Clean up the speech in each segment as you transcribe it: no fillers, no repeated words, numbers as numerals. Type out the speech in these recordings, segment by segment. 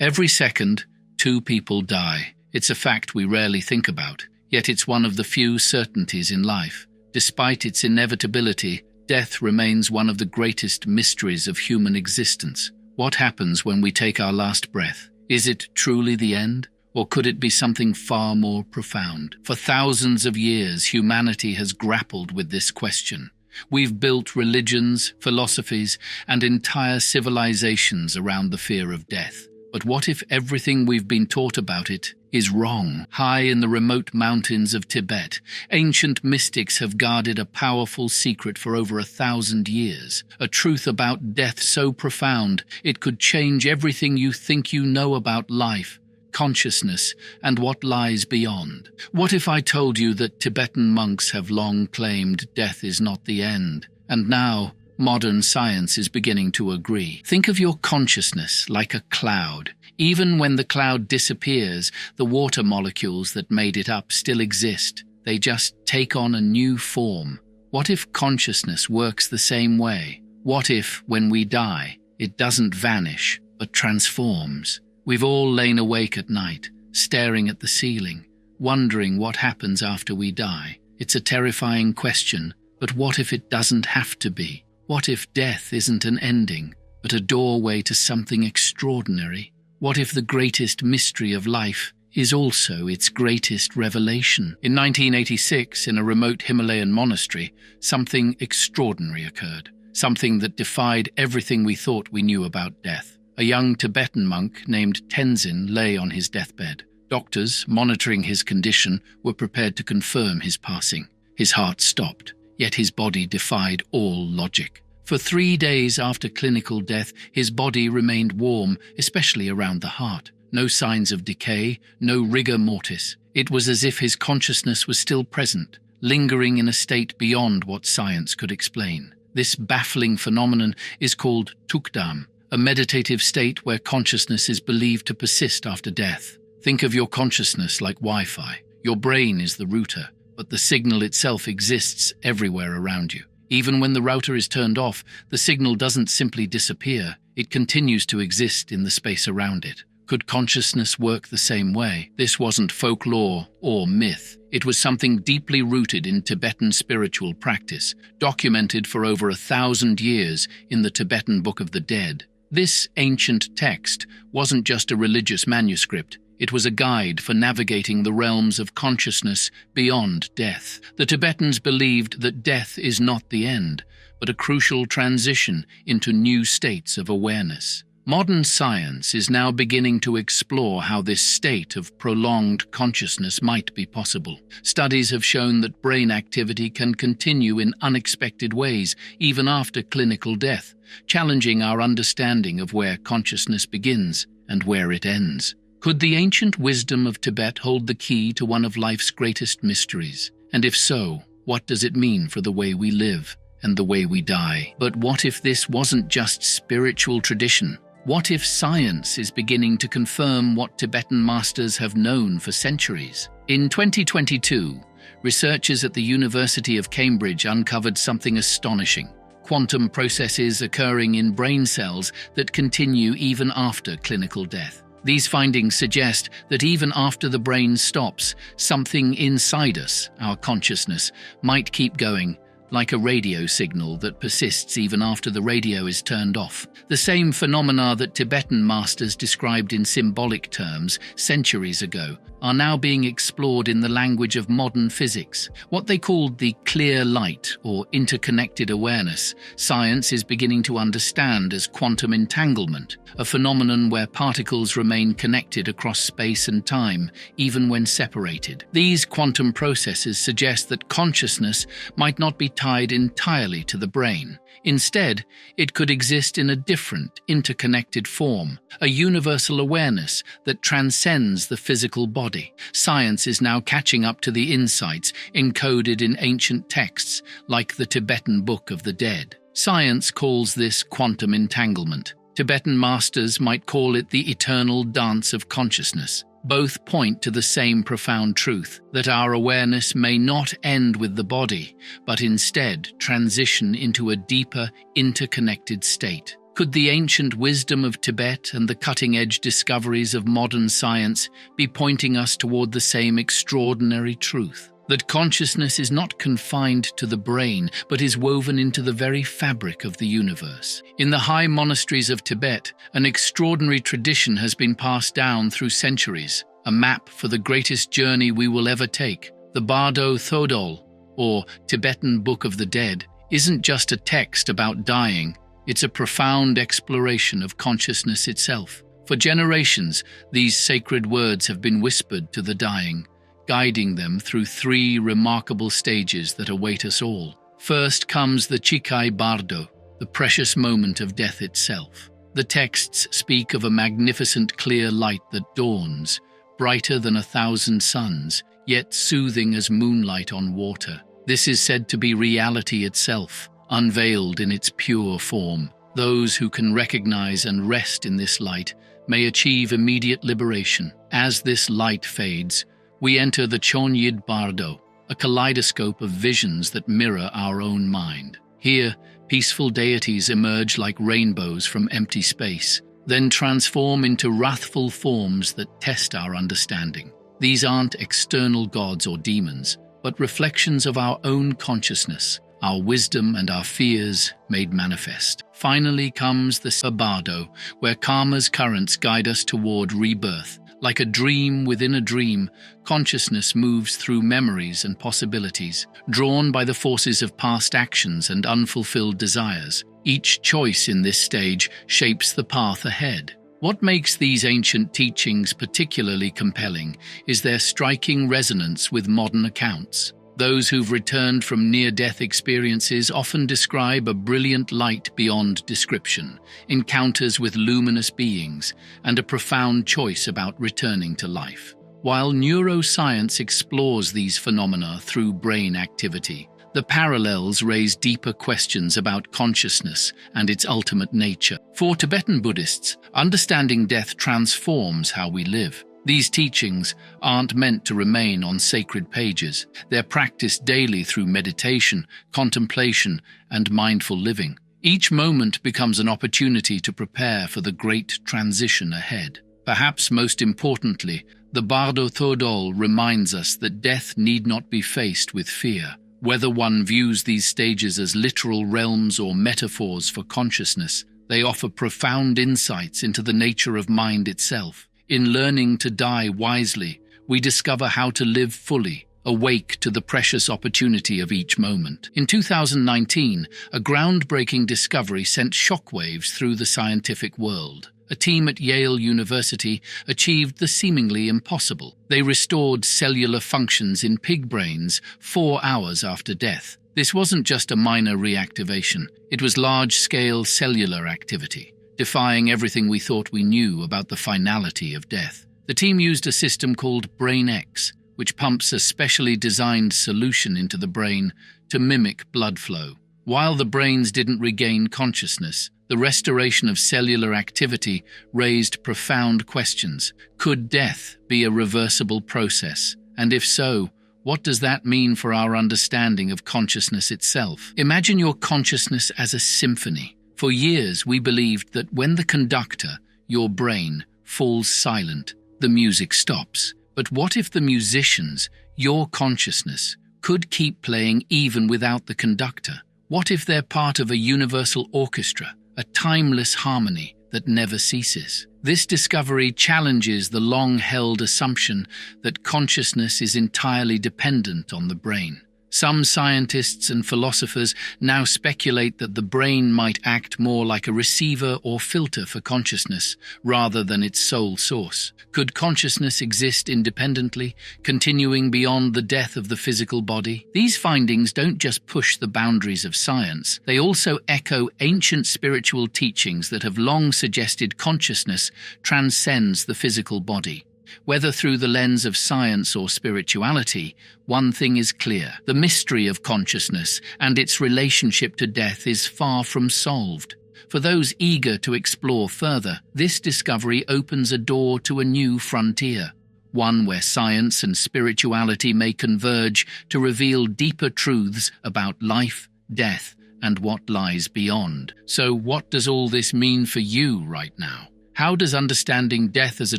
Every second, 2 people die. It's a fact we rarely think about, yet it's one of the few certainties in life. Despite its inevitability, death remains one of the greatest mysteries of human existence. What happens when we take our last breath? Is it truly the end? Or could it be something far more profound? For thousands of years, humanity has grappled with this question. We've built religions, philosophies, and entire civilizations around the fear of death. But what if everything we've been taught about it is wrong? High in the remote mountains of Tibet, ancient mystics have guarded a powerful secret for over 1,000 years, a truth about death so profound it could change everything you think you know about life, consciousness, and what lies beyond. What if I told you that Tibetan monks have long claimed death is not the end, and now modern science is beginning to agree? Think of your consciousness like a cloud. Even when the cloud disappears, the water molecules that made it up still exist. They just take on a new form. What if consciousness works the same way? What if, when we die, it doesn't vanish, but transforms? We've all lain awake at night, staring at the ceiling, wondering what happens after we die. It's a terrifying question, but what if it doesn't have to be? What if death isn't an ending, but a doorway to something extraordinary? What if the greatest mystery of life is also its greatest revelation? In 1986, in a remote Himalayan monastery, something extraordinary occurred, something that defied everything we thought we knew about death. A young Tibetan monk named Tenzin lay on his deathbed. Doctors, monitoring his condition, were prepared to confirm his passing. His heart stopped, yet his body defied all logic. For 3 days after clinical death, his body remained warm, especially around the heart. No signs of decay, no rigor mortis. It was as if his consciousness was still present, lingering in a state beyond what science could explain. This baffling phenomenon is called Tukdam, a meditative state where consciousness is believed to persist after death. Think of your consciousness like Wi-Fi. Your brain is the router, but the signal itself exists everywhere around you. Even when the router is turned off, the signal doesn't simply disappear. It continues to exist in the space around it. Could consciousness work the same way? This wasn't folklore or myth. It was something deeply rooted in Tibetan spiritual practice, documented for over 1,000 years in the Tibetan Book of the Dead. This ancient text wasn't just a religious manuscript. It was a guide for navigating the realms of consciousness beyond death. The Tibetans believed that death is not the end, but a crucial transition into new states of awareness. Modern science is now beginning to explore how this state of prolonged consciousness might be possible. Studies have shown that brain activity can continue in unexpected ways even after clinical death, challenging our understanding of where consciousness begins and where it ends. Could the ancient wisdom of Tibet hold the key to one of life's greatest mysteries? And if so, what does it mean for the way we live and the way we die? But what if this wasn't just spiritual tradition? What if science is beginning to confirm what Tibetan masters have known for centuries? In 2022, researchers at the University of Cambridge uncovered something astonishing: quantum processes occurring in brain cells that continue even after clinical death. These findings suggest that even after the brain stops, something inside us, our consciousness, might keep going, like a radio signal that persists even after the radio is turned off. The same phenomena that Tibetan masters described in symbolic terms centuries ago are now being explored in the language of modern physics. What they called the clear light, or interconnected awareness, science is beginning to understand as quantum entanglement, a phenomenon where particles remain connected across space and time, even when separated. These quantum processes suggest that consciousness might not be tied entirely to the brain. Instead, it could exist in a different, interconnected form, a universal awareness that transcends the physical body. Science is now catching up to the insights encoded in ancient texts like the Tibetan Book of the Dead. Science calls this quantum entanglement. Tibetan masters might call it the eternal dance of consciousness. Both point to the same profound truth, that our awareness may not end with the body, but instead transition into a deeper, interconnected state. Could the ancient wisdom of Tibet and the cutting-edge discoveries of modern science be pointing us toward the same extraordinary truth? That consciousness is not confined to the brain, but is woven into the very fabric of the universe. In the high monasteries of Tibet, an extraordinary tradition has been passed down through centuries, a map for the greatest journey we will ever take. The Bardo Thödol, or Tibetan Book of the Dead, isn't just a text about dying, it's a profound exploration of consciousness itself. For generations, these sacred words have been whispered to the dying, guiding them through three remarkable stages that await us all. First comes the Chikai Bardo, the precious moment of death itself. The texts speak of a magnificent clear light that dawns, brighter than 1,000 suns, yet soothing as moonlight on water. This is said to be reality itself, unveiled in its pure form. Those who can recognize and rest in this light may achieve immediate liberation. As this light fades, we enter the Chonyid Bardo, a kaleidoscope of visions that mirror our own mind. Here, peaceful deities emerge like rainbows from empty space, then transform into wrathful forms that test our understanding. These aren't external gods or demons, but reflections of our own consciousness, our wisdom and our fears made manifest. Finally comes the Bardo, where karma's currents guide us toward rebirth. Like a dream within a dream, consciousness moves through memories and possibilities, drawn by the forces of past actions and unfulfilled desires. Each choice in this stage shapes the path ahead. What makes these ancient teachings particularly compelling is their striking resonance with modern accounts. Those who've returned from near-death experiences often describe a brilliant light beyond description, encounters with luminous beings, and a profound choice about returning to life. While neuroscience explores these phenomena through brain activity, the parallels raise deeper questions about consciousness and its ultimate nature. For Tibetan Buddhists, understanding death transforms how we live. These teachings aren't meant to remain on sacred pages. They're practiced daily through meditation, contemplation, and mindful living. Each moment becomes an opportunity to prepare for the great transition ahead. Perhaps most importantly, the Bardo Thödol reminds us that death need not be faced with fear. Whether one views these stages as literal realms or metaphors for consciousness, they offer profound insights into the nature of mind itself. In learning to die wisely, we discover how to live fully, awake to the precious opportunity of each moment. In 2019, a groundbreaking discovery sent shockwaves through the scientific world. A team at Yale University achieved the seemingly impossible. They restored cellular functions in pig brains 4 hours after death. This wasn't just a minor reactivation, it was large-scale cellular activity, defying everything we thought we knew about the finality of death. The team used a system called BrainX, which pumps a specially designed solution into the brain to mimic blood flow. While the brains didn't regain consciousness, the restoration of cellular activity raised profound questions. Could death be a reversible process? And if so, what does that mean for our understanding of consciousness itself? Imagine your consciousness as a symphony. For years, we believed that when the conductor, your brain, falls silent, the music stops. But what if the musicians, your consciousness, could keep playing even without the conductor? What if they're part of a universal orchestra, a timeless harmony that never ceases? This discovery challenges the long-held assumption that consciousness is entirely dependent on the brain. Some scientists and philosophers now speculate that the brain might act more like a receiver or filter for consciousness, rather than its sole source. Could consciousness exist independently, continuing beyond the death of the physical body? These findings don't just push the boundaries of science, they also echo ancient spiritual teachings that have long suggested consciousness transcends the physical body. Whether through the lens of science or spirituality, one thing is clear: the mystery of consciousness and its relationship to death is far from solved. For those eager to explore further, this discovery opens a door to a new frontier, one where science and spirituality may converge to reveal deeper truths about life, death, and what lies beyond. So what does all this mean for you right now? How does understanding death as a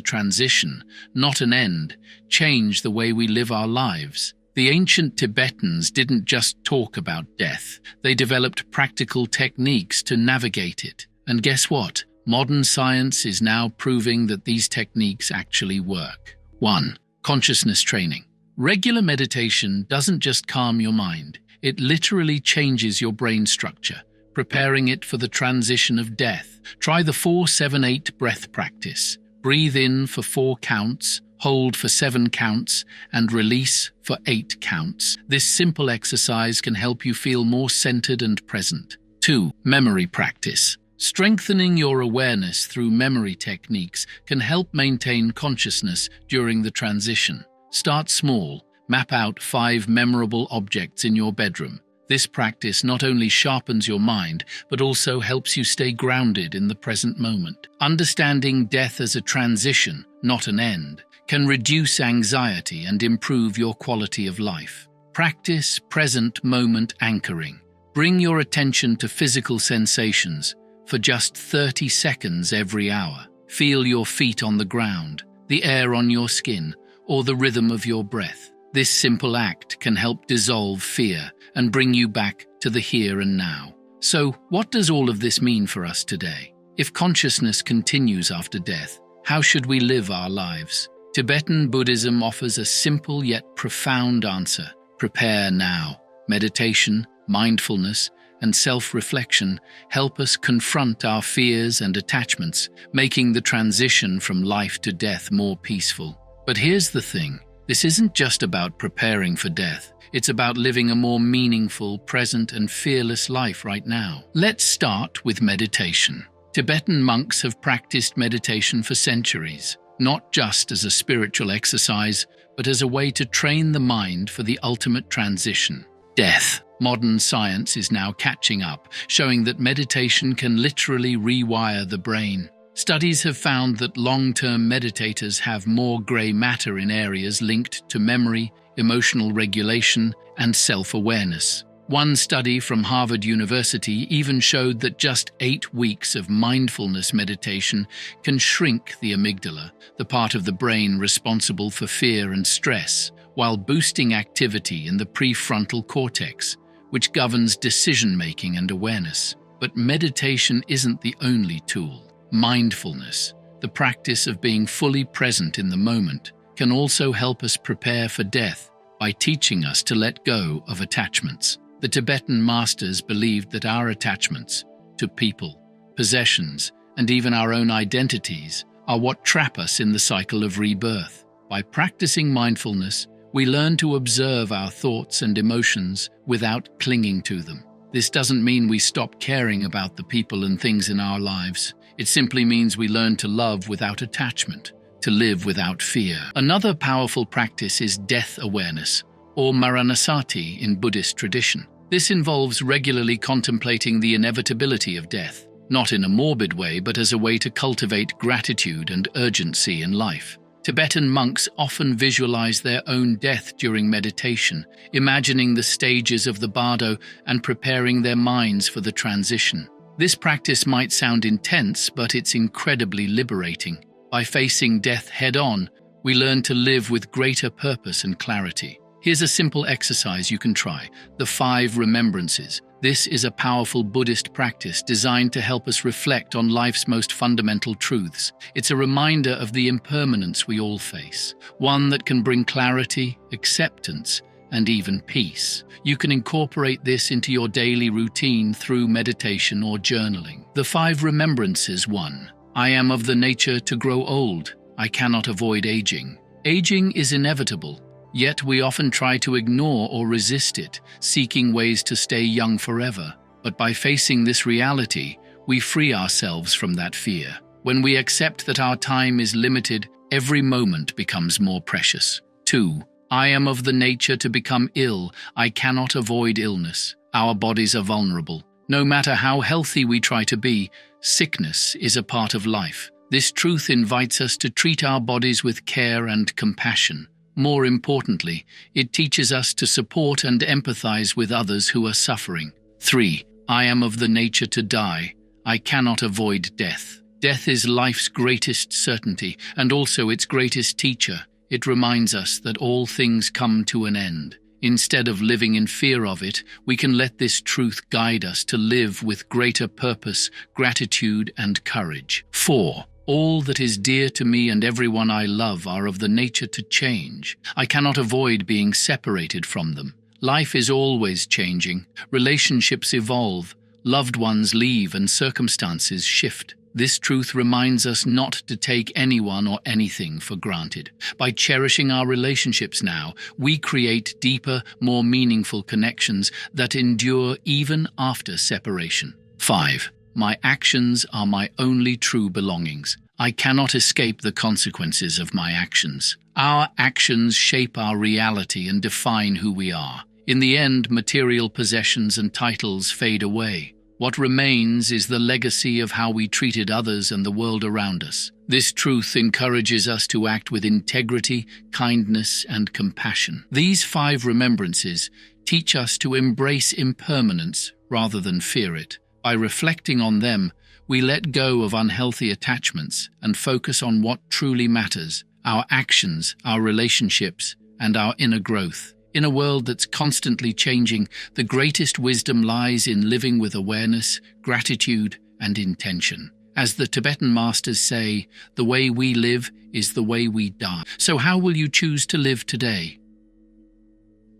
transition, not an end, change the way we live our lives? The ancient Tibetans didn't just talk about death. They developed practical techniques to navigate it. And guess what? Modern science is now proving that these techniques actually work. 1. Consciousness training. Regular meditation doesn't just calm your mind. It literally changes your brain structure, preparing it for the transition of death. Try the 4-7-8 breath practice. Breathe in for 4 counts, hold for 7 counts, and release for 8 counts. This simple exercise can help you feel more centered and present. 2. Memory practice. Strengthening your awareness through memory techniques can help maintain consciousness during the transition. Start small. Map out 5 memorable objects in your bedroom. This practice not only sharpens your mind, but also helps you stay grounded in the present moment. Understanding death as a transition, not an end, can reduce anxiety and improve your quality of life. Practice present moment anchoring. Bring your attention to physical sensations for just 30 seconds every hour. Feel your feet on the ground, the air on your skin, or the rhythm of your breath. This simple act can help dissolve fear and bring you back to the here and now. So, what does all of this mean for us today? If consciousness continues after death, how should we live our lives? Tibetan Buddhism offers a simple yet profound answer. Prepare now. Meditation, mindfulness, and self-reflection help us confront our fears and attachments, making the transition from life to death more peaceful. But here's the thing. This isn't just about preparing for death. It's about living a more meaningful, present, and fearless life right now. Let's start with meditation. Tibetan monks have practiced meditation for centuries, not just as a spiritual exercise, but as a way to train the mind for the ultimate transition, death. Modern science is now catching up, showing that meditation can literally rewire the brain. Studies have found that long-term meditators have more gray matter in areas linked to memory, emotional regulation, and self-awareness. One study from Harvard University even showed that just 8 weeks of mindfulness meditation can shrink the amygdala, the part of the brain responsible for fear and stress, while boosting activity in the prefrontal cortex, which governs decision-making and awareness. But meditation isn't the only tool. Mindfulness, the practice of being fully present in the moment, can also help us prepare for death by teaching us to let go of attachments. The Tibetan masters believed that our attachments to people, possessions, and even our own identities are what trap us in the cycle of rebirth. By practicing mindfulness, we learn to observe our thoughts and emotions without clinging to them. This doesn't mean we stop caring about the people and things in our lives. It simply means we learn to love without attachment, to live without fear. Another powerful practice is death awareness, or Maranasati in Buddhist tradition. This involves regularly contemplating the inevitability of death, not in a morbid way, but as a way to cultivate gratitude and urgency in life. Tibetan monks often visualize their own death during meditation, imagining the stages of the Bardo and preparing their minds for the transition. This practice might sound intense, but it's incredibly liberating. By facing death head-on, we learn to live with greater purpose and clarity. Here's a simple exercise you can try, the 5 Remembrances. This is a powerful Buddhist practice designed to help us reflect on life's most fundamental truths. It's a reminder of the impermanence we all face, one that can bring clarity, acceptance, and even peace. You can incorporate this into your daily routine through meditation or journaling. The 5 Remembrances. 1. I am of the nature to grow old. I cannot avoid aging. Aging is inevitable, yet we often try to ignore or resist it, seeking ways to stay young forever. But by facing this reality, we free ourselves from that fear. When we accept that our time is limited, every moment becomes more precious. 2. I am of the nature to become ill. I cannot avoid illness. Our bodies are vulnerable. No matter how healthy we try to be, sickness is a part of life. This truth invites us to treat our bodies with care and compassion. More importantly, it teaches us to support and empathize with others who are suffering. 3. I am of the nature to die. I cannot avoid death. Death is life's greatest certainty and also its greatest teacher. It reminds us that all things come to an end. Instead of living in fear of it, we can let this truth guide us to live with greater purpose, gratitude, and courage. 4. All that is dear to me and everyone I love are of the nature to change. I cannot avoid being separated from them. Life is always changing. Relationships evolve. Loved ones leave and circumstances shift. This truth reminds us not to take anyone or anything for granted. By cherishing our relationships now, we create deeper, more meaningful connections that endure even after separation. 5. My actions are my only true belongings. I cannot escape the consequences of my actions. Our actions shape our reality and define who we are. In the end, material possessions and titles fade away. What remains is the legacy of how we treated others and the world around us. This truth encourages us to act with integrity, kindness, and compassion. These 5 remembrances teach us to embrace impermanence rather than fear it. By reflecting on them, we let go of unhealthy attachments and focus on what truly matters: our actions, our relationships, and our inner growth. In a world that's constantly changing, the greatest wisdom lies in living with awareness, gratitude, and intention. As the Tibetan masters say, the way we live is the way we die. So how will you choose to live today?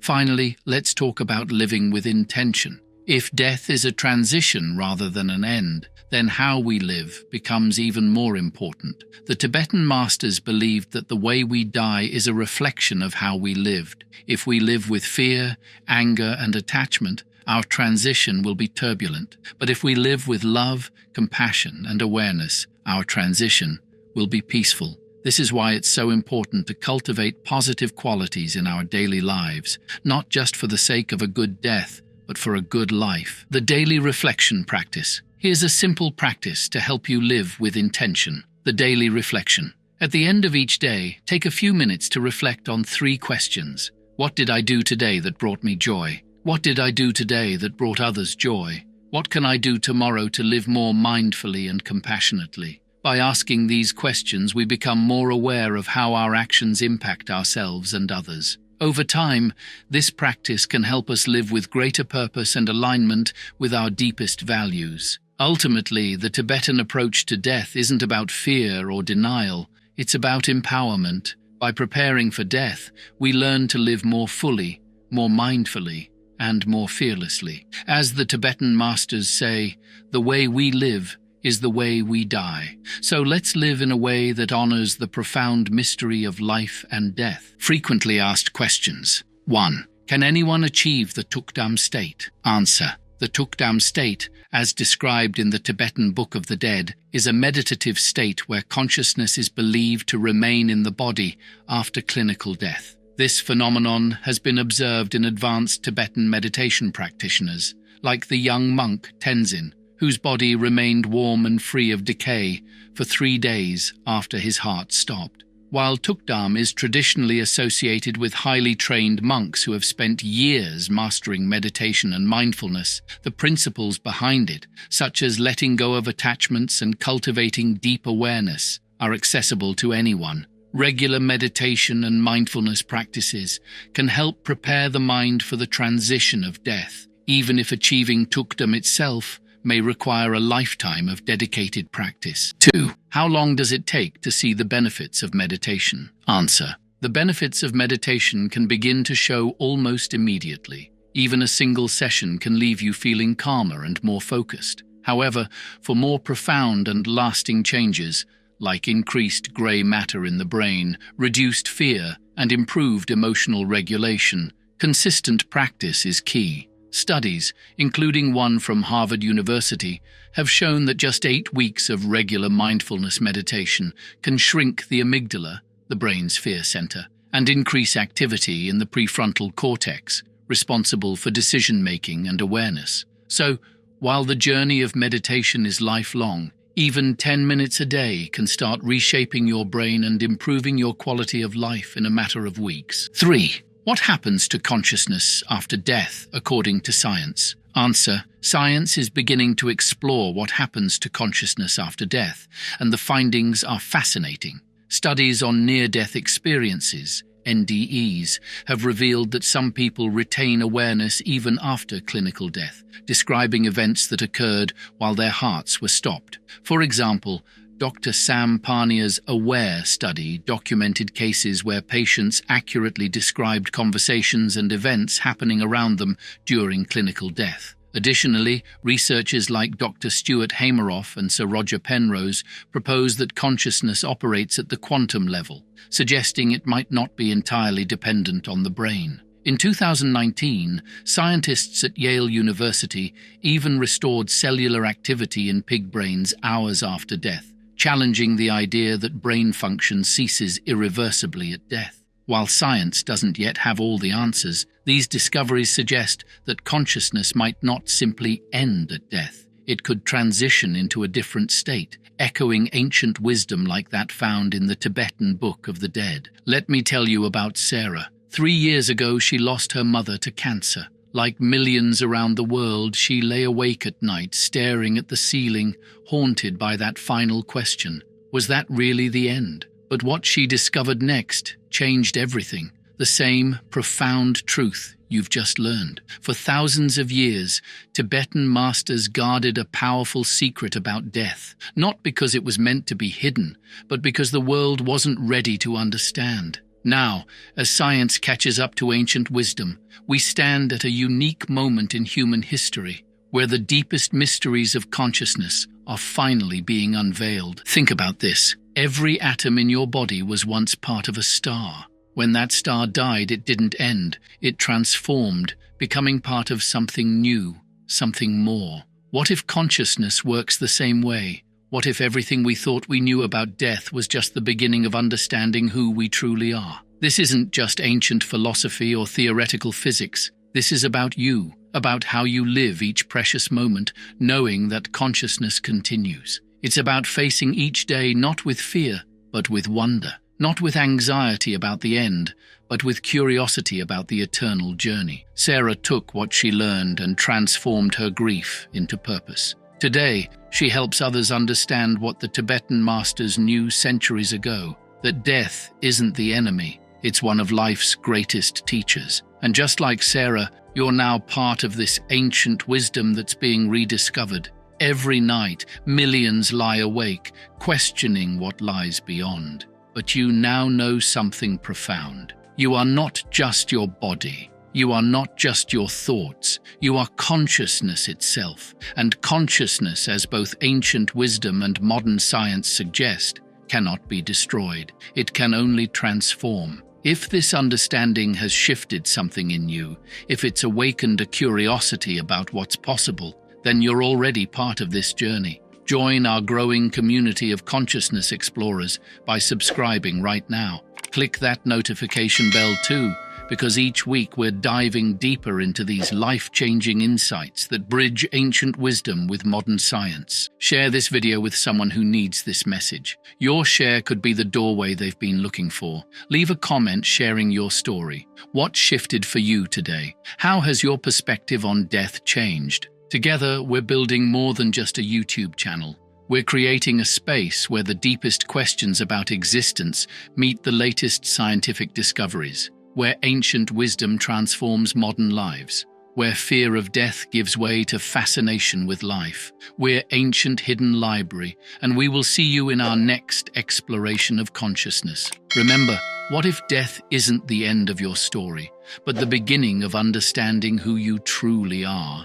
Finally, let's talk about living with intention. If death is a transition rather than an end, then how we live becomes even more important. The Tibetan masters believed that the way we die is a reflection of how we lived. If we live with fear, anger, and attachment, our transition will be turbulent. But if we live with love, compassion, and awareness, our transition will be peaceful. This is why it's so important to cultivate positive qualities in our daily lives, not just for the sake of a good death, but for a good life. The daily reflection practice. Here's a simple practice to help you live with intention. The daily reflection. At the end of each day, take a few minutes to reflect on 3 questions. What did I do today that brought me joy? What did I do today that brought others joy? What can I do tomorrow to live more mindfully and compassionately? By asking these questions, we become more aware of how our actions impact ourselves and others. Over time, this practice can help us live with greater purpose and alignment with our deepest values. Ultimately, the Tibetan approach to death isn't about fear or denial, it's about empowerment. By preparing for death, we learn to live more fully, more mindfully, and more fearlessly. As the Tibetan masters say, the way we live is the way we die. So let's live in a way that honors the profound mystery of life and death. Frequently asked questions. 1. Can anyone achieve the Tukdam state? Answer. The Tukdam state, as described in the Tibetan Book of the Dead, is a meditative state where consciousness is believed to remain in the body after clinical death. This phenomenon has been observed in advanced Tibetan meditation practitioners, like the young monk Tenzin, whose body remained warm and free of decay for 3 days after his heart stopped. While Tukdam is traditionally associated with highly trained monks who have spent years mastering meditation and mindfulness, the principles behind it, such as letting go of attachments and cultivating deep awareness, are accessible to anyone. Regular meditation and mindfulness practices can help prepare the mind for the transition of death, even if achieving Tukdam itself may require a lifetime of dedicated practice. 2. How long does it take to see the benefits of meditation? Answer. The benefits of meditation can begin to show almost immediately. Even a single session can leave you feeling calmer and more focused. However, for more profound and lasting changes, like increased gray matter in the brain, reduced fear, and improved emotional regulation, consistent practice is key. Studies, including one from Harvard University, have shown that just 8 weeks of regular mindfulness meditation can shrink the amygdala, the brain's fear center, and increase activity in the prefrontal cortex, responsible for decision-making and awareness. So, while the journey of meditation is lifelong, even 10 minutes a day can start reshaping your brain and improving your quality of life in a matter of weeks. 3. What happens to consciousness after death, according to science? Answer: science is beginning to explore what happens to consciousness after death, and the findings are fascinating. Studies on near-death experiences, NDEs, have revealed that some people retain awareness even after clinical death, describing events that occurred while their hearts were stopped. For example, Dr. Sam Parnia's AWARE study documented cases where patients accurately described conversations and events happening around them during clinical death. Additionally, researchers like Dr. Stuart Hameroff and Sir Roger Penrose propose that consciousness operates at the quantum level, suggesting it might not be entirely dependent on the brain. In 2019, scientists at Yale University even restored cellular activity in pig brains hours after death, challenging the idea that brain function ceases irreversibly at death. While science doesn't yet have all the answers, these discoveries suggest that consciousness might not simply end at death. It could transition into a different state, echoing ancient wisdom like that found in the Tibetan Book of the Dead. Let me tell you about Sarah. 3 years ago, she lost her mother to cancer. Like millions around the world, she lay awake at night, staring at the ceiling, haunted by that final question. Was that really the end? But what she discovered next changed everything. The same profound truth you've just learned. For thousands of years, Tibetan masters guarded a powerful secret about death, not because it was meant to be hidden, but because the world wasn't ready to understand. Now, as science catches up to ancient wisdom, we stand at a unique moment in human history, where the deepest mysteries of consciousness are finally being unveiled. Think about this. Every atom in your body was once part of a star. When that star died, it didn't end. It transformed, becoming part of something new, something more. What if consciousness works the same way? What if everything we thought we knew about death was just the beginning of understanding who we truly are? This isn't just ancient philosophy or theoretical physics. This is about you, about how you live each precious moment, knowing that consciousness continues. It's about facing each day not with fear, but with wonder. Not with anxiety about the end, but with curiosity about the eternal journey. Sarah took what she learned and transformed her grief into purpose. Today, she helps others understand what the Tibetan masters knew centuries ago, that death isn't the enemy, it's one of life's greatest teachers. And just like Sarah, you're now part of this ancient wisdom that's being rediscovered. Every night, millions lie awake, questioning what lies beyond. But you now know something profound. You are not just your body. You are not just your thoughts. You are consciousness itself. And consciousness, as both ancient wisdom and modern science suggest, cannot be destroyed. It can only transform. If this understanding has shifted something in you, if it's awakened a curiosity about what's possible, then you're already part of this journey. Join our growing community of consciousness explorers by subscribing right now. Click that notification bell too, because each week we're diving deeper into these life-changing insights that bridge ancient wisdom with modern science. Share this video with someone who needs this message. Your share could be the doorway they've been looking for. Leave a comment sharing your story. What shifted for you today? How has your perspective on death changed? Together, we're building more than just a YouTube channel. We're creating a space where the deepest questions about existence meet the latest scientific discoveries, where ancient wisdom transforms modern lives, where fear of death gives way to fascination with life. We're ancient hidden library, and we will see you in our next exploration of consciousness. Remember, what if death isn't the end of your story, but the beginning of understanding who you truly are?